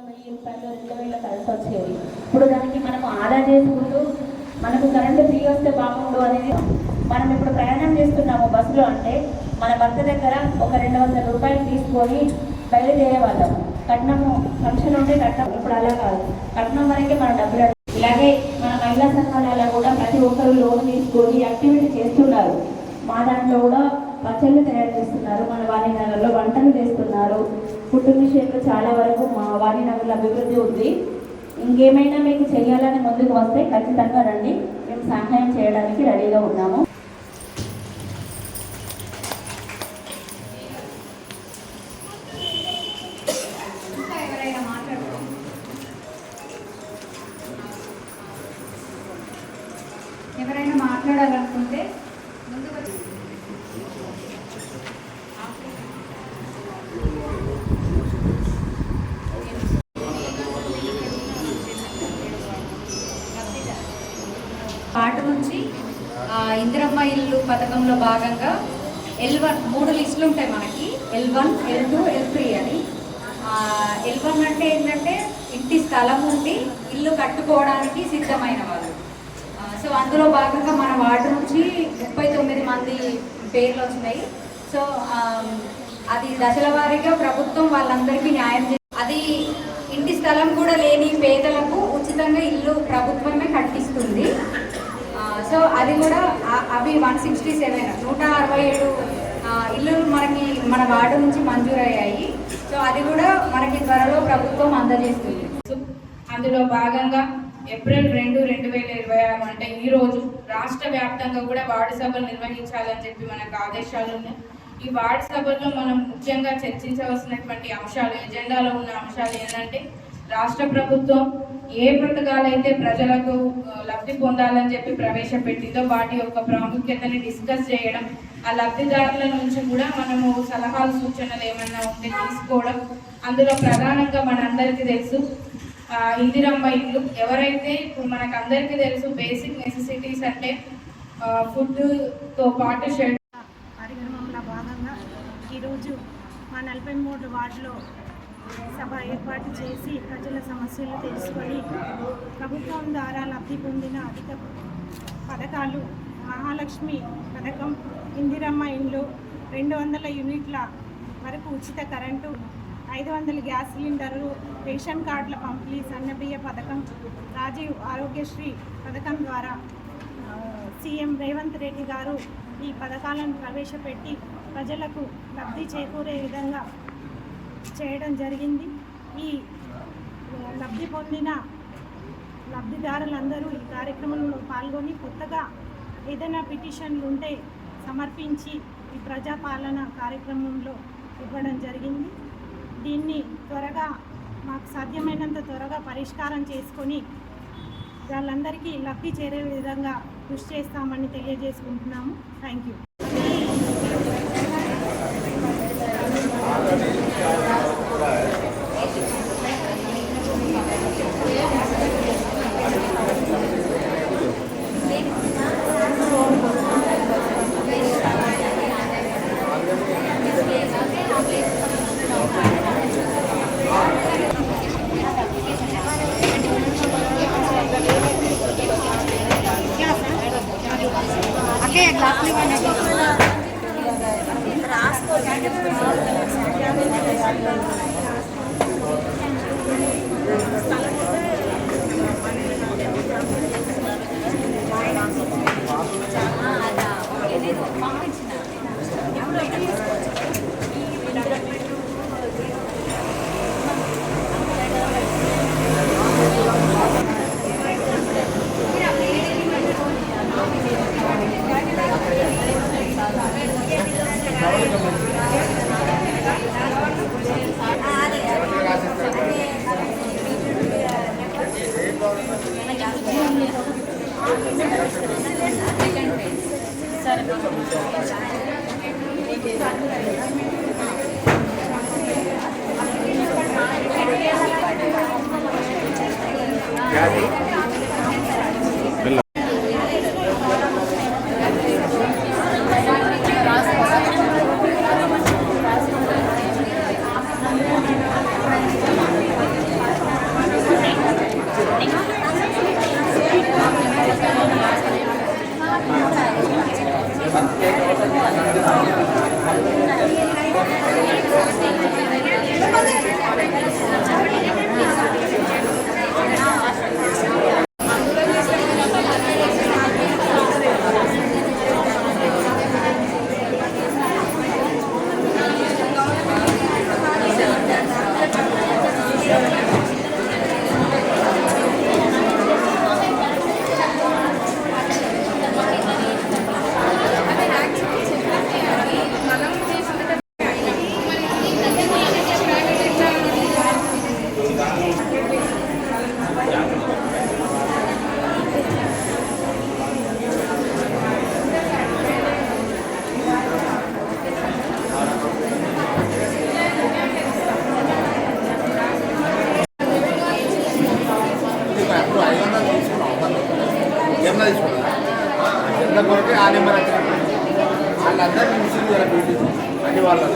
1000 2000 current వచ్చేది. ఇప్పుడు దానికి మనము ఆదా చేసుకుంటూ మనకు కరెంటు ఫ్రీ వస్తే బాగుండు అనేది. మనం ఇప్పుడు ప్రయాణం చేస్తున్నాము బస్సులో అంటే మన భర్త దగ్గర ఒక 200 రూపాయలు తీసుకొని బయలుదేరేవాళ్ళం. కట్నము ఫంక్షన్ ఉంటే కట్నం, ఇప్పుడు అలా కాదు, కట్నం వరకే మన డబ్బులు. ఇలాగే మన మహిళా సంఘాలలో కూడా ప్రతి ఒక్కరు లోన్ తీసుకొని యాక్టివిటీ చేస్తున్నారు. మా దాంట్లో కూడా పచ్చళ్ళు తయారు చేస్తున్నారు, మన వాణినగర్లో వంటలు చేస్తున్నారు. ఫుడ్ విషయంలో చాలా వరకు మా వాణినగర్లో అభివృద్ధి ఉంది. ఇంకేమైనా మీకు చేయాలని ముందుకు వస్తే ఖచ్చితంగా రండి, మేము సహాయం చేయడానికి రెడీగా ఉన్నాము. ఎవరైనా మాట్లాడాలనుకుంటే ముందుకు వచ్చి పాట నుంచి ఇందిరమ్మ ఇల్లు పథకంలో భాగంగా L1 3 లిస్టులు ఉంటాయి మనకి, L1, L2, L3 అని. L1 అంటే ఏంటంటే ఇంటి స్థలం ఉండి ఇల్లు కట్టుకోవడానికి సిద్ధమైన వాళ్ళు. సో అందులో భాగంగా మన వార్డు నుంచి 39 మంది పేర్లు వచ్చినాయి. సో అది దశల వారీగా ప్రభుత్వం వాళ్ళందరికీ న్యాయం అది ఇంటి స్థలం కూడా లేని పేదలకు ఉచితంగా ఇల్లు ప్రభుత్వమే కట్టిస్తుంది. సో అది కూడా అవి 167 167 ఇల్లు మనకి మన వార్డు నుంచి మంజూరయ్యాయి. సో అది కూడా మనకి త్వరలో ప్రభుత్వం అందజేస్తుంది. అందులో భాగంగా ఏప్రిల్ 2, 2026 అంటే ఈ రోజు రాష్ట్ర వ్యాప్తంగా కూడా వార్డు సభలు నిర్వహించాలని చెప్పి మనకు ఆదేశాలు ఉన్నాయి. ఈ వార్డు సభల్లో మనం ముఖ్యంగా చర్చించవలసినటువంటి అంశాలు, ఎజెండాలో ఉన్న అంశాలు ఏంటంటే రాష్ట్ర ప్రభుత్వం ఏ పథకాలు అయితే ప్రజలకు లబ్ధి పొందాలని చెప్పి ప్రవేశపెట్టిందో వాటి యొక్క ప్రాముఖ్యతని డిస్కస్ చేయడం, ఆ లబ్ధిదారుల నుంచి కూడా మనము సలహాలు సూచనలు ఏమైనా ఉంటే తీసుకోవడం. అందులో ప్రధానంగా మనందరికీ తెలుసు ఇందిరమ్మ ఇల్లు. ఎవరైతే ఇప్పుడు మనకు అందరికీ తెలుసు బేసిక్ నెసెసిటీస్ అంటే ఫుడ్తో పాటు షెడ్. కార్యక్రమంలో భాగంగా ఈరోజు మా 43 వార్డులో సభ ఏర్పాటు చేసి ప్రజల సమస్యలు తెలుసుకొని ప్రభుత్వం ద్వారా లబ్ధి పొందిన అధిక పథకాలు మహాలక్ష్మి పథకం, ఇందిరమ్మ ఇండ్లు, 200 యూనిట్ల వరకు ఉచిత కరెంటు, 500 గ్యాస్ సిలిండర్లు, రేషన్ కార్డుల పంపిణీ, సన్నబియ్య పథకం, రాజీవ్ ఆరోగ్యశ్రీ పథకం ద్వారా సీఎం రేవంత్ రెడ్డి గారు ఈ పథకాలను ప్రవేశపెట్టి ప్రజలకు లబ్ధి చేకూరే విధంగా చేయడం జరిగింది. ఈ లబ్ధి పొందిన లబ్ధిదారులందరూ ఈ కార్యక్రమంలో పాల్గొని కొత్తగా ఏదైనా పిటిషన్లు ఉంటే సమర్పించి ఈ ప్రజాపాలన కార్యక్రమంలో ఇవ్వడం జరిగింది. దీన్ని త్వరగా మాకు సాధ్యమైనంత త్వరగా పరిష్కారం చేసుకొని వాళ్ళందరికీ లబ్ధి చేరే విధంగా కృషి చేస్తామని తెలియజేసుకుంటున్నాము. Thank you. జెండా తీసుకున్నా జెండా కొరకే ఆ నెంబర్ వచ్చినప్పుడు వాళ్ళందరినీ మిషన్ డ్యూటీ అన్ని వాళ్ళు